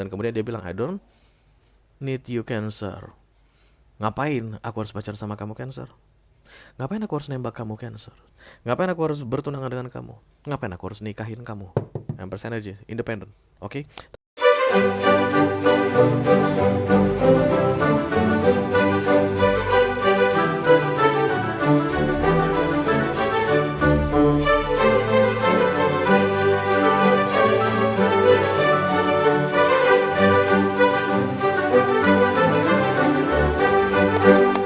Dan kemudian dia bilang, I don't need you, Cancer. Ngapain aku harus pacaran sama kamu, Cancer? Ngapain aku harus nembak kamu, Cancer? Ngapain aku harus bertunangan dengan kamu? Ngapain aku harus nikahin kamu? Empress Energy, independent. Oke?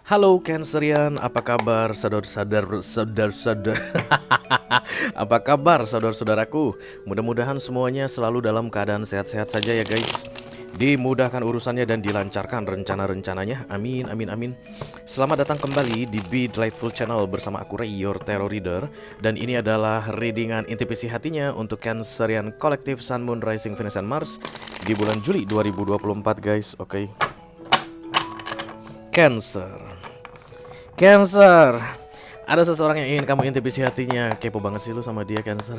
Halo Cancerian, apa kabar saudara-saudara? Apa kabar saudara-saudaraku? Mudah-mudahan semuanya selalu dalam keadaan sehat-sehat saja ya guys. Dimudahkan urusannya dan dilancarkan rencana-rencananya. Amin, amin, amin. Selamat datang kembali di Be Delightful Channel bersama aku Ray, your Tarot Reader. Dan ini adalah readingan intuisi hatinya untuk Cancerian Collective Sun, Moon, Rising, Venus, and Mars di bulan Juli 2024 guys. Oke. Cancer, ada seseorang yang ingin kamu intuisi hatinya. Kepo banget sih lu sama dia, Cancer.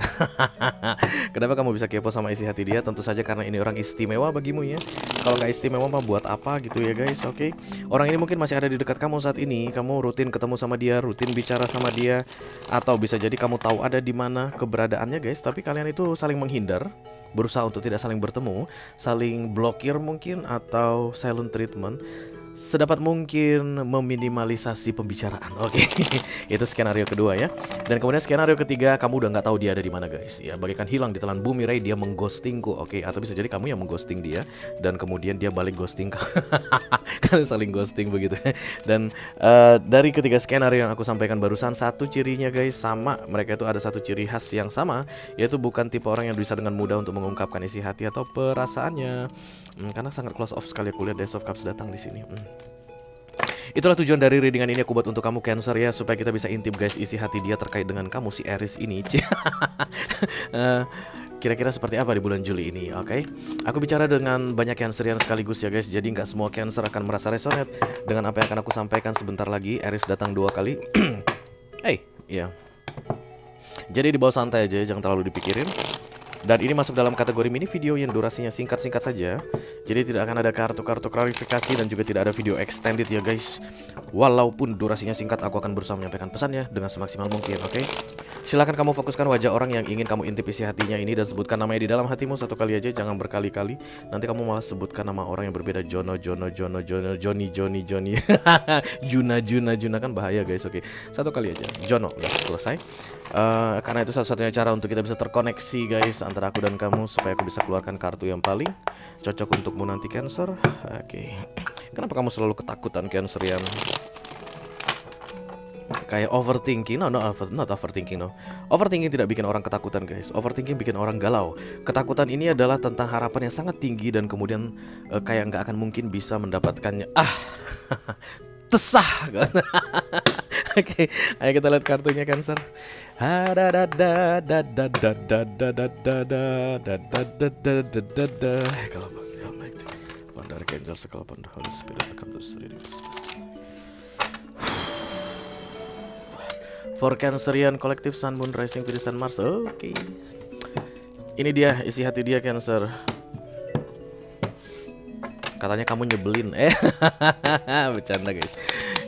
Kenapa kamu bisa kepo sama isi hati dia? Tentu saja karena ini orang istimewa bagimu ya. Kalau nggak istimewa mah buat apa gitu ya guys. Oke. Orang ini mungkin masih ada di dekat kamu saat ini. Kamu rutin ketemu sama dia, rutin bicara sama dia, atau bisa jadi kamu tahu ada di mana keberadaannya guys. Tapi kalian itu saling menghindar, berusaha untuk tidak saling bertemu, saling blokir mungkin, atau silent treatment, sedapat mungkin meminimalisasi pembicaraan. Oke. Itu skenario kedua ya. Dan kemudian skenario ketiga, kamu udah nggak tahu dia ada di mana guys. Ya, bagaikan hilang di telan bumi, Ray, dia mengghostingku. Oke, atau bisa jadi kamu yang mengghosting dia dan kemudian dia balik ghosting kamu. Kalian saling ghosting begitu. Dan dari ketiga skenario yang aku sampaikan barusan, satu cirinya guys sama. Mereka itu ada satu ciri khas yang sama, yaitu bukan tipe orang yang bisa dengan mudah untuk mengungkapkan isi hati atau perasaannya. Karena sangat close off sekali aku lihat Ace of Cups datang di sini. Itulah tujuan dari readingan ini aku buat untuk kamu Cancer ya, supaya kita bisa intip guys isi hati dia terkait dengan kamu si Aries ini. Kira-kira seperti apa di bulan Juli ini, oke? Aku bicara dengan banyak Cancerian sekaligus ya guys, jadi nggak semua Cancer akan merasa resonate dengan apa yang akan aku sampaikan sebentar lagi. Aries datang 2 kali. Hey, ya. Jadi di bawah santai aja, jangan terlalu dipikirin. Dan ini masuk dalam kategori mini video yang durasinya singkat-singkat saja. Jadi tidak akan ada kartu-kartu klarifikasi dan juga tidak ada video extended ya guys. Walaupun durasinya singkat, aku akan berusaha menyampaikan pesannya dengan semaksimal mungkin, oke? Silakan kamu fokuskan wajah orang yang ingin kamu intip isi hatinya ini dan sebutkan namanya di dalam hatimu satu kali aja, jangan berkali-kali. Nanti kamu malah sebutkan nama orang yang berbeda. Jono, Joni, Juna kan bahaya guys, oke? Satu kali aja, Jono, udah selesai. Karena itu satu-satunya cara untuk kita bisa terkoneksi guys antara aku dan kamu, supaya aku bisa keluarkan kartu yang paling cocok untukmu nanti Cancer. Oke. Kenapa kamu selalu ketakutan Cancerian? Kayak overthinking, not overthinking, no. Overthinking tidak bikin orang ketakutan guys. Overthinking bikin orang galau. Ketakutan ini adalah tentang harapan yang sangat tinggi dan kemudian kayak nggak akan mungkin bisa mendapatkannya. Tesah kan? Oke, ayo kita lihat kartunya Cancer. Kalau Pandara Angel Sekal Pandara Holy Spirit come to reading. For Cancerian Collective Sun, Moon, Rising, Venus, and Mars. Oke. Ini dia isi hati dia Cancer. Katanya kamu nyebelin. Bercanda guys.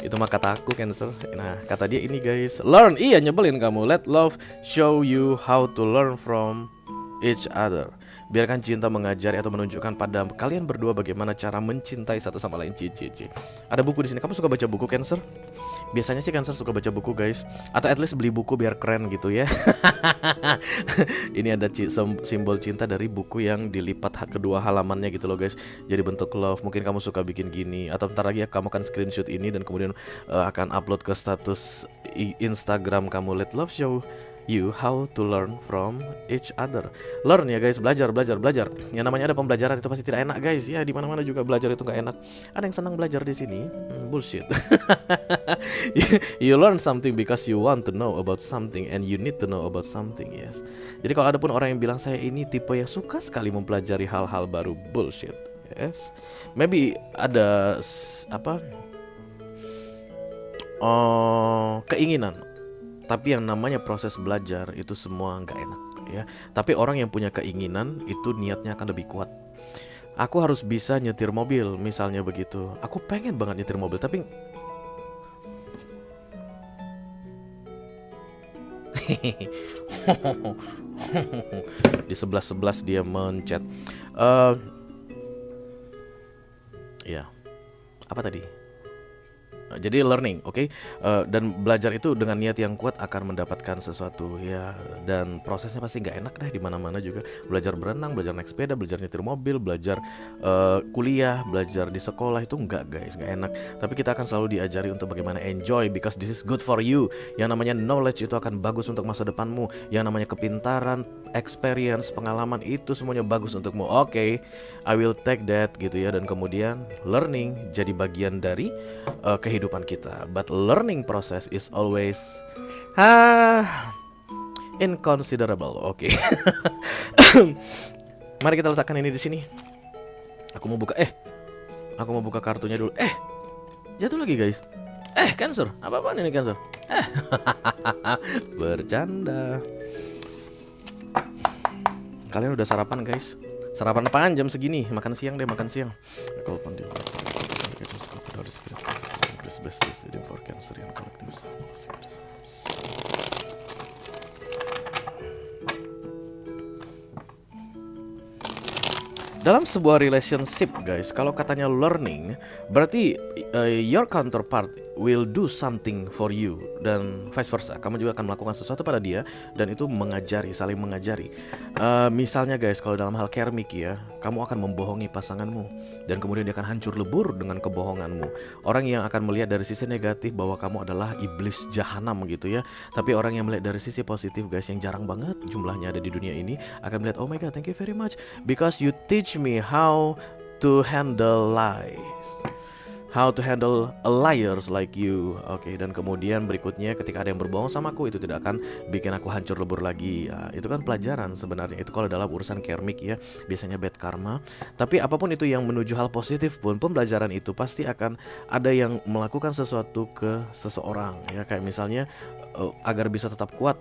Itu mah kata aku Cancer. Nah, kata dia ini guys, learn. Iya, nyebelin kamu. Let love show you how to learn from each other. Biarkan cinta mengajari atau menunjukkan pada kalian berdua bagaimana cara mencintai satu sama lain. Ada buku di sini. Kamu suka baca buku Cancer? Biasanya sih Cancer suka baca buku guys, atau at least beli buku biar keren gitu ya. Ini ada simbol cinta dari buku yang dilipat kedua halamannya gitu loh guys. Jadi bentuk love. Mungkin kamu suka bikin gini, atau bentar lagi ya kamu akan screenshot ini dan kemudian akan upload ke status Instagram kamu. Let love show you how to learn from each other. Learn ya guys, belajar. Yang namanya ada pembelajaran itu pasti tidak enak guys. Ya, di mana-mana juga belajar itu nggak enak. Ada yang senang belajar di sini? Bullshit. You learn something because you want to know about something and you need to know about something, yes. Jadi kalau ada pun orang yang bilang saya ini tipe yang suka sekali mempelajari hal-hal baru, bullshit. Yes. Maybe ada keinginan. Tapi yang namanya proses belajar itu semua nggak enak ya. Tapi orang yang punya keinginan itu niatnya akan lebih kuat. Aku harus bisa nyetir mobil, misalnya begitu. Aku pengen banget nyetir mobil, tapi di 11-11 dia mencet. Ya, apa tadi? Jadi learning, oke? Dan belajar itu dengan niat yang kuat akan mendapatkan sesuatu ya. Dan prosesnya pasti nggak enak deh di mana-mana juga. Belajar berenang, belajar naik sepeda, belajar nyetir mobil, belajar kuliah, belajar di sekolah itu nggak guys, nggak enak. Tapi kita akan selalu diajari untuk bagaimana enjoy because this is good for you. Yang namanya knowledge itu akan bagus untuk masa depanmu. Yang namanya kepintaran, experience, pengalaman itu semuanya bagus untukmu. Oke, I will take that gitu ya. Dan kemudian learning jadi bagian dari kehidupan kita. But learning process is always inconsiderable. Oke. Mari kita letakkan ini di sini. Aku mau buka kartunya dulu. Jatuh lagi guys. Cancer. Apa-apaan ini Cancer? Bercanda. Kalian udah sarapan guys? Sarapan apaan jam segini? Makan siang deh, makan siang. Kalau pandai dalam sebuah relationship guys, kalau katanya learning, berarti your counterpart will do something for you dan vice versa. Kamu juga akan melakukan sesuatu pada dia dan itu mengajari, saling mengajari. Misalnya guys, kalau dalam hal karmik ya, kamu akan membohongi pasanganmu dan kemudian dia akan hancur lebur dengan kebohonganmu. Orang yang akan melihat dari sisi negatif bahwa kamu adalah iblis jahanam gitu ya. Tapi orang yang melihat dari sisi positif guys, yang jarang banget jumlahnya ada di dunia ini, akan melihat, oh my god, thank you very much because you teach me how to handle lies, how to handle a liars like you. Oke, dan kemudian berikutnya ketika ada yang berbohong sama aku, itu tidak akan bikin aku hancur lebur lagi. Itu kan pelajaran sebenarnya. Itu kalau dalam urusan karmik ya, biasanya bad karma. Tapi apapun itu yang menuju hal positif pun, pembelajaran itu pasti akan ada yang melakukan sesuatu ke seseorang ya. Kayak misalnya agar bisa tetap kuat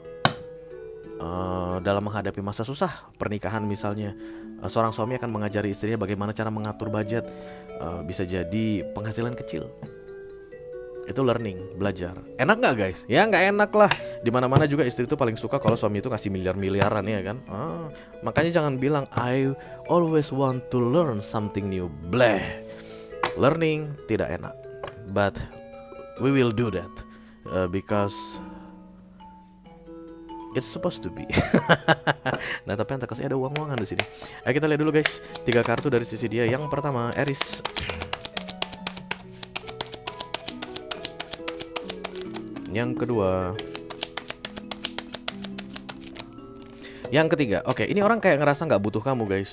dalam menghadapi masa susah pernikahan misalnya, seorang suami akan mengajari istrinya bagaimana cara mengatur budget. Bisa jadi penghasilan kecil. Itu learning, belajar. Enak nggak guys? Ya nggak enak lah. Dimana-mana juga istri itu paling suka kalau suami itu ngasih miliar-miliaran ya kan. Makanya jangan bilang I always want to learn something new. Bleh. Learning tidak enak. But we will do that because it's supposed to be. Nah, tapi yang terkasih ada uang-uangan di sini. Ayo kita lihat dulu guys, 3 kartu dari sisi dia. Yang pertama, Aries. Yang kedua. Yang ketiga. Oke, ini orang kayak ngerasa nggak butuh kamu guys.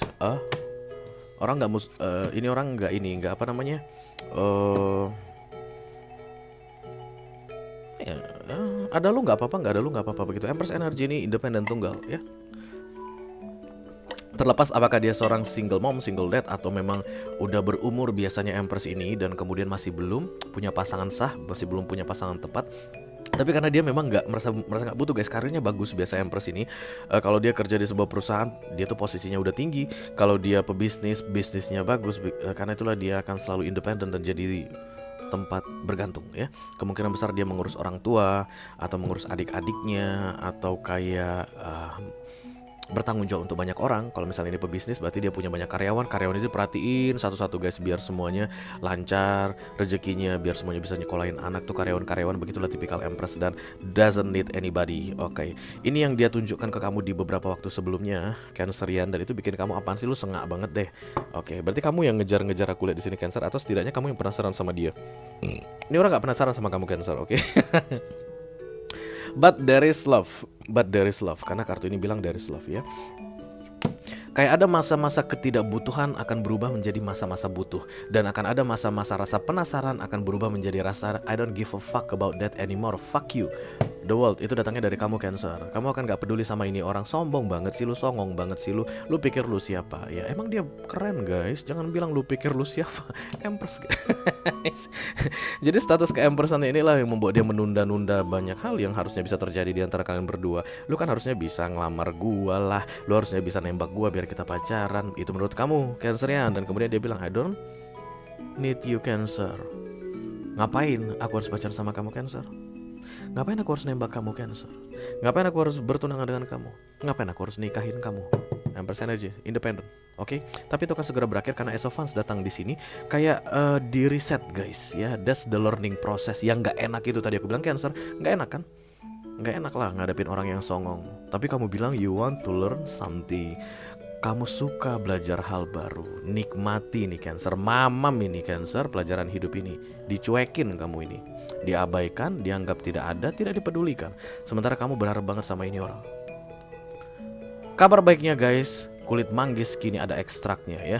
Orang nggak ini orang nggak apa namanya? Ada lu nggak apa-apa, nggak ada lu nggak apa-apa begitu. Empress energi ini independen tunggal ya. Terlepas apakah dia seorang single mom, single dad, atau memang udah berumur biasanya Empress ini dan kemudian masih belum punya pasangan sah, masih belum punya pasangan tepat. Tapi karena dia memang nggak merasa nggak butuh guys, karirnya bagus biasa Empress ini. Kalau dia kerja di sebuah perusahaan, dia tuh posisinya udah tinggi. Kalau dia pebisnis, bisnisnya bagus. Karena itulah dia akan selalu independen dan jadi tempat bergantung ya. Kemungkinan besar dia mengurus orang tua atau mengurus adik-adiknya atau kayak bertanggung jawab untuk banyak orang. Kalau misalnya ini pebisnis berarti dia punya banyak karyawan. Karyawan itu perhatiin satu-satu guys biar semuanya lancar rezekinya, biar semuanya bisa nyekolahin anak tuh karyawan-karyawan. Begitulah tipikal Empress dan doesn't need anybody. Oke. Ini yang dia tunjukkan ke kamu di beberapa waktu sebelumnya, Cancerian, dan itu bikin kamu apaan sih, lu sengak banget deh. Oke, berarti kamu yang ngejar-ngejar aku lihat di sini Cancer, atau setidaknya kamu yang penasaran sama dia. Ini orang nggak penasaran sama kamu Cancer, oke? But there is love. Karena kartu ini bilang there is love ya. Kayak ada masa-masa ketidakbutuhan akan berubah menjadi masa-masa butuh. Dan akan ada masa-masa rasa penasaran akan berubah menjadi rasa I don't give a fuck about that anymore. Fuck you the world. Itu datangnya dari kamu Cancer. Kamu akan gak peduli sama ini orang. Sombong banget sih lu, songong banget sih lu. Lu pikir lu siapa? Ya emang dia keren guys. Jangan bilang lu pikir lu siapa. Empress guys. Jadi status ke-Empressan inilah yang membuat dia menunda-nunda banyak hal yang harusnya bisa terjadi di antara kalian berdua. Lu kan harusnya bisa ngelamar gua lah. Lu harusnya bisa nembak gua biar biar kita pacaran. Itu menurut kamu, Cancerian. Dan kemudian dia bilang, I don't need you, Cancer. Ngapain aku harus pacaran sama kamu, Cancer? Ngapain aku harus nembak kamu, Cancer? Ngapain aku harus bertunangan dengan kamu? Ngapain aku harus nikahin kamu? Empress Energy, independent. Oke, tapi itu akan segera berakhir karena Ace of Wands datang di sini kayak di reset, guys. Ya, that's the learning process. Yang nggak enak itu tadi aku bilang, Cancer, nggak enak kan? Nggak enak lah ngadepin orang yang songong. Tapi kamu bilang you want to learn something. Kamu suka belajar hal baru. Nikmati nih, Cancer. Mamam ini, Cancer, pelajaran hidup ini. Dicuekin kamu ini. Diabaikan, dianggap tidak ada, tidak dipedulikan. Sementara kamu berharap banget sama ini orang. Kabar baiknya, guys, kulit manggis kini ada ekstraknya ya.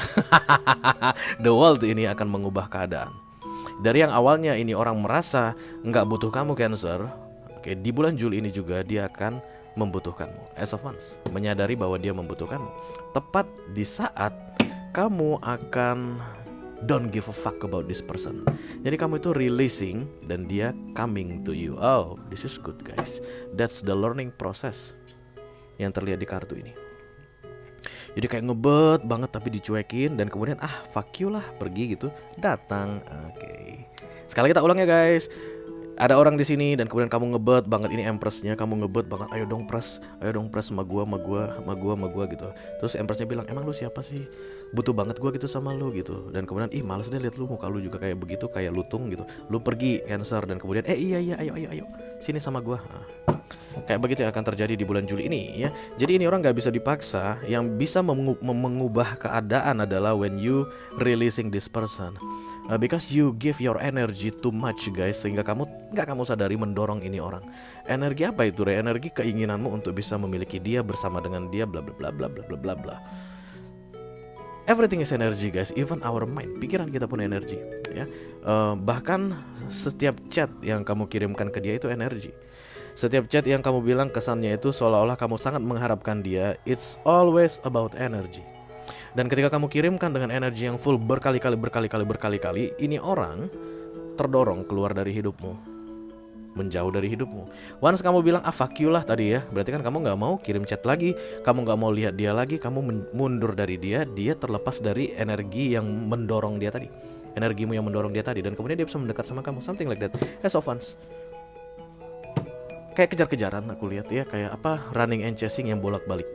The World ini akan mengubah keadaan. Dari yang awalnya ini orang merasa nggak butuh kamu, Cancer. Oke, di bulan Juli ini juga dia akan membutuhkanmu. Ace of Wands menyadari bahwa dia membutuhkanmu. Tepat di saat kamu akan don't give a fuck about this person. Jadi kamu itu releasing dan dia coming to you. Oh, this is good, guys. That's the learning process yang terlihat di kartu ini. Jadi kayak ngebet banget tapi dicuekin dan kemudian fuck you lah, pergi gitu. Datang. Oke. Sekali kita ulang ya, guys. Ada orang di sini dan kemudian kamu ngebet banget, ini Empressnya, kamu ngebet banget, ayo dong press sama gua gitu. Terus Empressnya bilang, emang lu siapa sih? Butuh banget gua gitu sama lu gitu. Dan kemudian males deh lihat lu, muka lu juga kayak begitu, kayak lutung gitu. Lu pergi, Cancer. Dan kemudian iya ayo sini sama gua. Kayak begitu yang akan terjadi di bulan Juli ini ya. Jadi ini orang gak bisa dipaksa. Yang bisa mengubah keadaan adalah when you releasing this person. Because you give your energy too much, guys, sehingga kamu sadari mendorong ini orang. Energi apa itu? Energi keinginanmu untuk bisa memiliki dia, bersama dengan dia, bla bla bla bla bla bla bla bla. Everything is energy, guys, even our mind. Pikiran kita pun energi ya. Bahkan setiap chat yang kamu kirimkan ke dia itu energi. Setiap chat yang kamu bilang kesannya itu seolah-olah kamu sangat mengharapkan dia. It's always about energy. Dan ketika kamu kirimkan dengan energi yang full berkali-kali, ini orang terdorong keluar dari hidupmu, menjauh dari hidupmu. Once kamu bilang fuck you lah tadi ya, berarti kan kamu gak mau kirim chat lagi, kamu gak mau lihat dia lagi, kamu mundur dari dia. Dia terlepas dari energi yang mendorong dia tadi, energimu yang mendorong dia tadi, dan kemudian dia bisa mendekat sama kamu. Something like that. Ace of Wands kayak kejar-kejaran aku lihat ya, kayak running and chasing yang bolak-balik.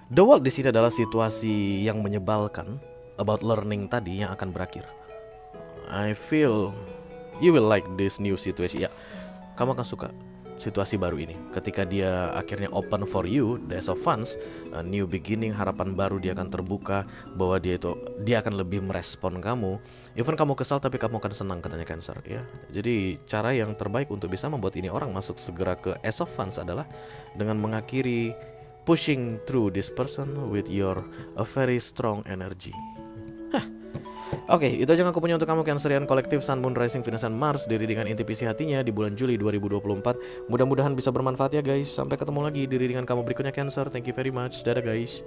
The World di sini adalah situasi yang menyebalkan about learning tadi yang akan berakhir. I feel you will like this new situation. Ya, kamu akan suka situasi baru ini. Ketika dia akhirnya open for you, the Ace of Wands, a new beginning, harapan baru, dia akan terbuka bahwa dia akan lebih merespon kamu. Even kamu kesal tapi kamu akan senang, katanya Cancer ya. Jadi cara yang terbaik untuk bisa membuat ini orang masuk segera ke Ace of Wands adalah dengan mengakhiri pushing through this person with your a very strong energy. Oke, itu aja yang aku punya untuk kamu, Cancerian kolektif Sun, Moon, Rising, Venus, dan Mars, diri dengan inti visi hatinya di bulan Juli 2024. Mudah-mudahan bisa bermanfaat ya, guys. Sampai ketemu lagi diri dengan kamu berikutnya, Cancer. Thank you very much. Dadah, guys.